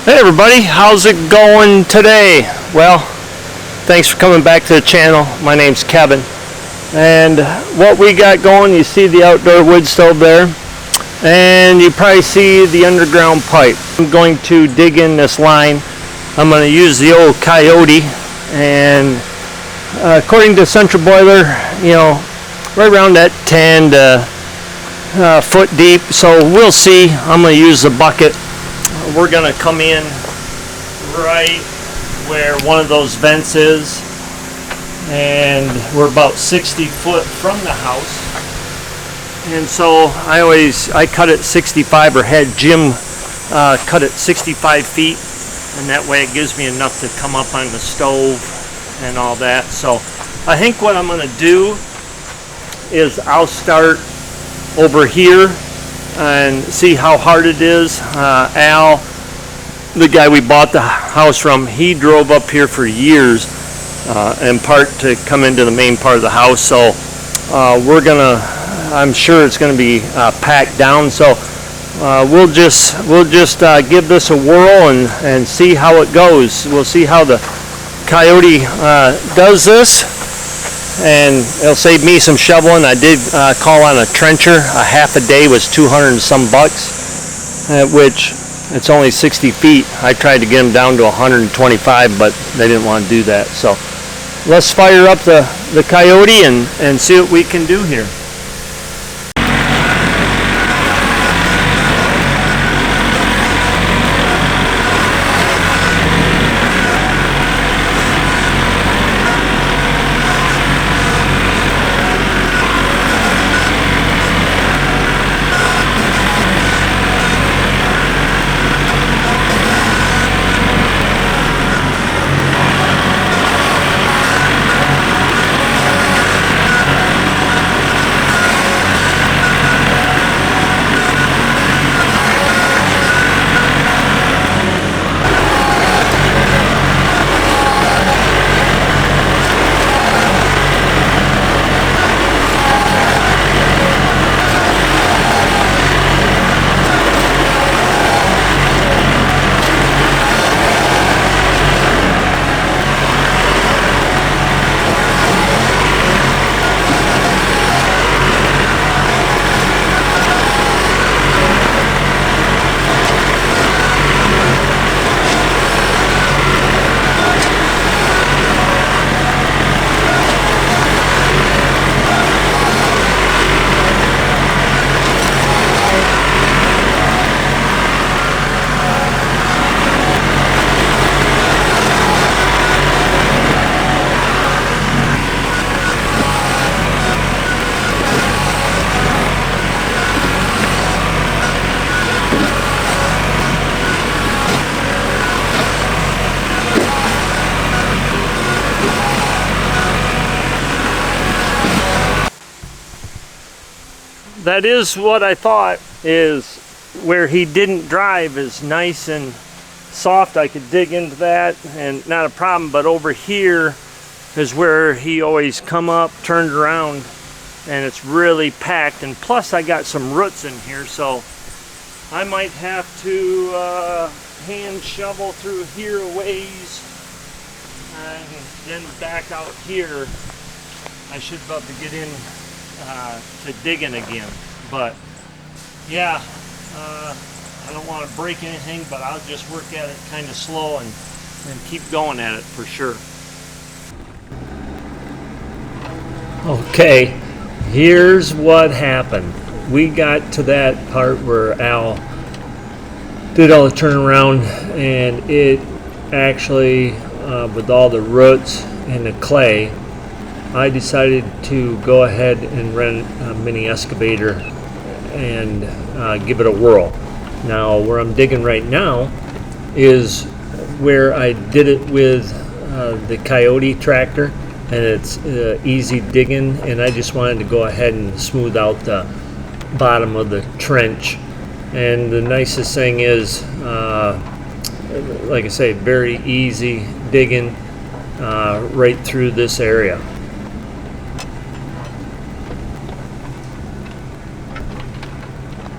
Hey everybody, how's it going today? Well, thanks for coming back to the channel. My name's Kevin. And what we got going, you see the outdoor wood stove there. And you probably see the underground pipe. I'm going to dig in this line. I'm going to use the old Coyote. And according to Central Boiler, right around that 10 to foot deep. So we'll see. I'm going to use the bucket. We're going to come in right where one of those vents is, and we're about 60 foot from the house. And so I cut it 65, or had Jim cut it 65 feet, and that way it gives me enough to come up on the stove and all that. So I think what I'm going to do is I'll start over here and see how hard it is. Al, the guy we bought the house from, he drove up here for years in part to come into the main part of the house. So I'm sure it's gonna be packed down. So we'll just give this a whirl and see how it goes. We'll see how the Coyote does this. And it'll save me some shoveling. I did call on a trencher. A half a day was 200 and some bucks, which it's only 60 feet. I tried to get them down to 125, but they didn't want to do that. So let's fire up the Coyote and see what we can do here. That is what I thought, is where he didn't drive is nice and soft. I could dig into that and not a problem, but over here is where he always come up, turned around, and it's really packed. And plus I got some roots in here, so I might have to hand shovel through here a ways and then back out here. I should be able to get in to digging again. But yeah, I don't want to break anything, but I'll just work at it kind of slow and keep going at it for sure. Okay, here's what happened. We got to that part where Al did all the turnaround, and it actually with all the roots and the clay, I decided to go ahead and rent a mini excavator and give it a whirl. Now where I'm digging right now is where I did it with the Coyote tractor, and it's easy digging, and I just wanted to go ahead and smooth out the bottom of the trench. And the nicest thing is, like I say, very easy digging right through this area.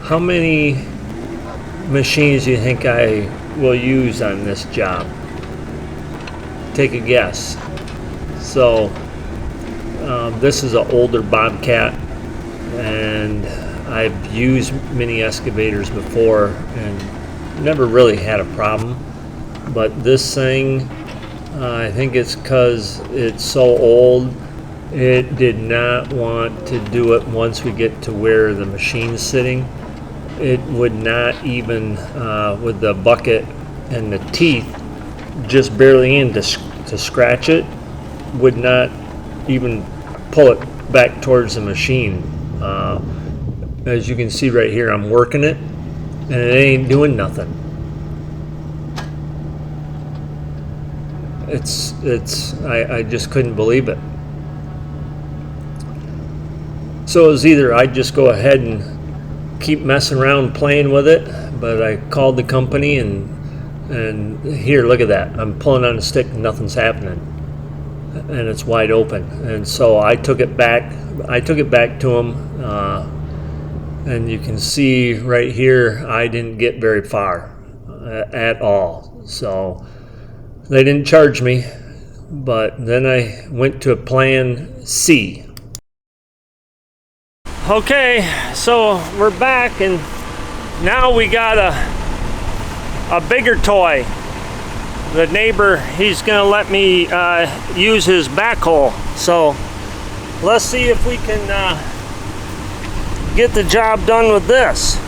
How many machines do you think I will use on this job? Take a guess. So this is an older Bobcat, and I've used mini excavators before and never really had a problem. But this thing, I think it's because it's so old, it did not want to do it once we get to where the machine's sitting. It would not even, with the bucket and the teeth just barely in to scratch it, would not even pull it back towards the machine. As you can see right here, I'm working it and it ain't doing nothing. I just couldn't believe it. So it was either I'd just go ahead and keep messing around playing with it, but I called the company and here, look at that. I'm pulling on the stick and nothing's happening. And it's wide open. And so I took it back to them, and you can see right here I didn't get very far at all. So they didn't charge me, but then I went to plan C. Okay, so we're back, and now we got a bigger toy. The neighbor, he's gonna let me use his backhoe. So let's see if we can get the job done with this.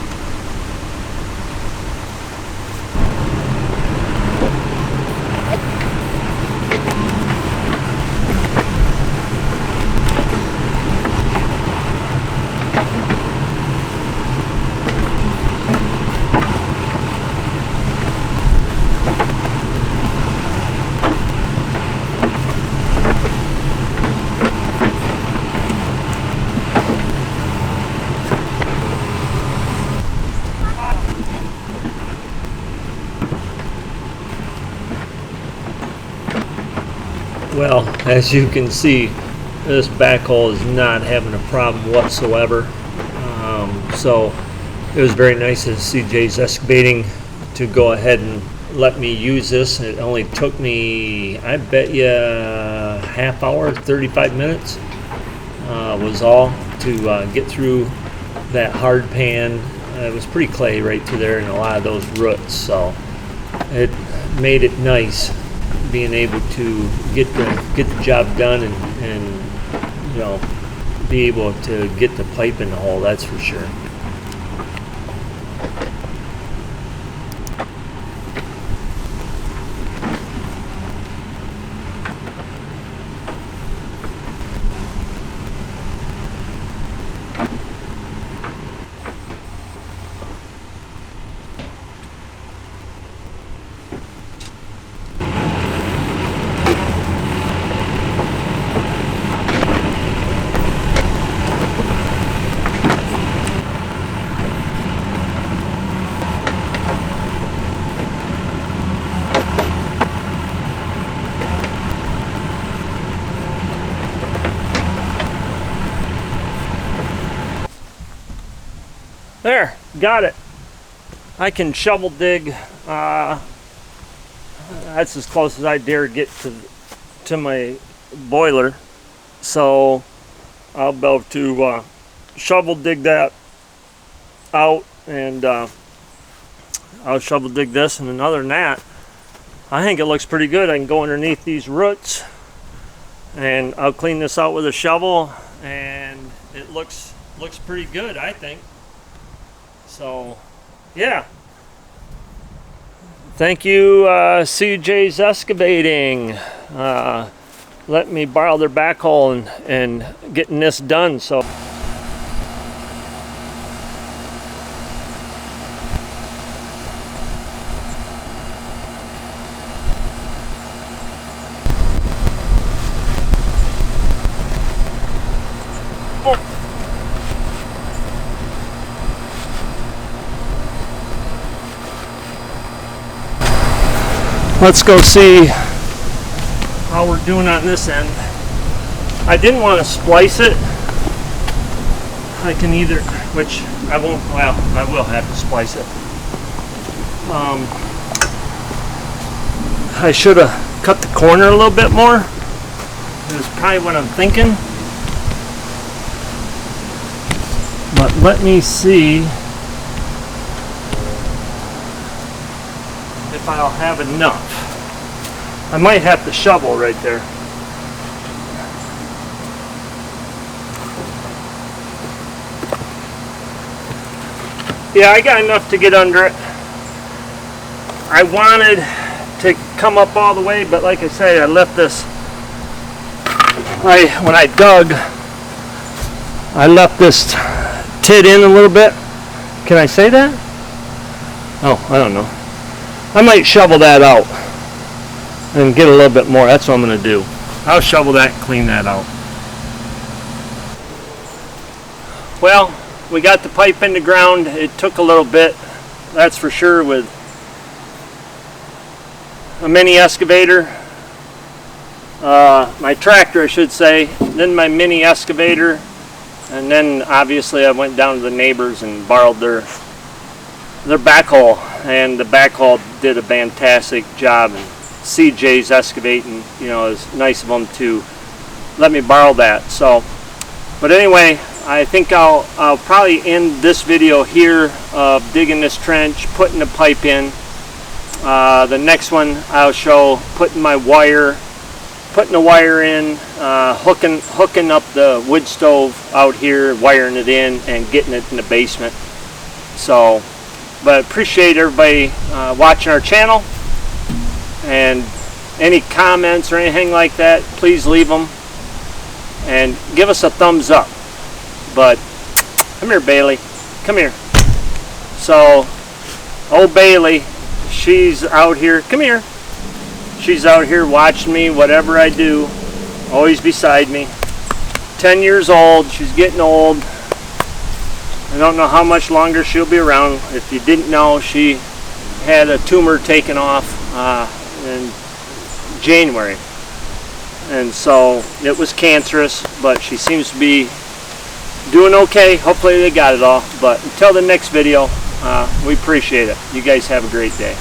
Well, as you can see, this backhoe is not having a problem whatsoever. So it was very nice of CJ's Excavating to go ahead and let me use this. It only took me, I bet you, a half hour, 35 minutes was all to get through that hard pan. It was pretty clay right through there and a lot of those roots, so it made it nice being able to get the job done and you know, be able to get the pipe in the hole, that's for sure. There, got it. I can shovel dig. That's as close as I dare get to my boiler. So I'll be able to shovel dig that out, and I'll shovel dig this. And then other than that, I think it looks pretty good. I can go underneath these roots, and I'll clean this out with a shovel, and it looks pretty good, I think. So, yeah. Thank you, CJ's Excavating. Let me borrow their backhoe and getting this done. So. Let's go see how we're doing on this end. I didn't want to splice it. I can either, which I won't, well, I will have to splice it. I should have cut the corner a little bit more. That's probably what I'm thinking. But let me see if I'll have enough. I might have to shovel right there. Yeah, I got enough to get under it. I wanted to come up all the way, but like I say, I left this. When I dug, I left this tit in a little bit. Can I say that? Oh, I don't know. I might shovel that out and get a little bit more. That's what I'm going to do. I'll shovel that and clean that out. Well, we got the pipe in the ground. It took a little bit, that's for sure, with a mini excavator. My tractor, I should say, then my mini excavator, and then obviously I went down to the neighbors and borrowed their backhoe, and the backhoe did a fantastic job. And CJ's excavating, you know, it's nice of them to let me borrow that. So, but anyway, I think I'll probably end this video here of digging this trench, putting the pipe in. The next one I'll show putting the wire in, hooking up the wood stove out here, wiring it in, and getting it in the basement. So, but appreciate everybody watching our channel, and any comments or anything like that, please leave them and give us a thumbs up. But come here, Bailey, come here. So old Bailey, she's out here, come here. She's out here watching me, whatever I do, always beside me. 10 years old, she's getting old. I don't know how much longer she'll be around. If you didn't know, she had a tumor taken off in January. And so it was cancerous, but she seems to be doing okay. Hopefully they got it all. But until the next video, we appreciate it. You guys have a great day.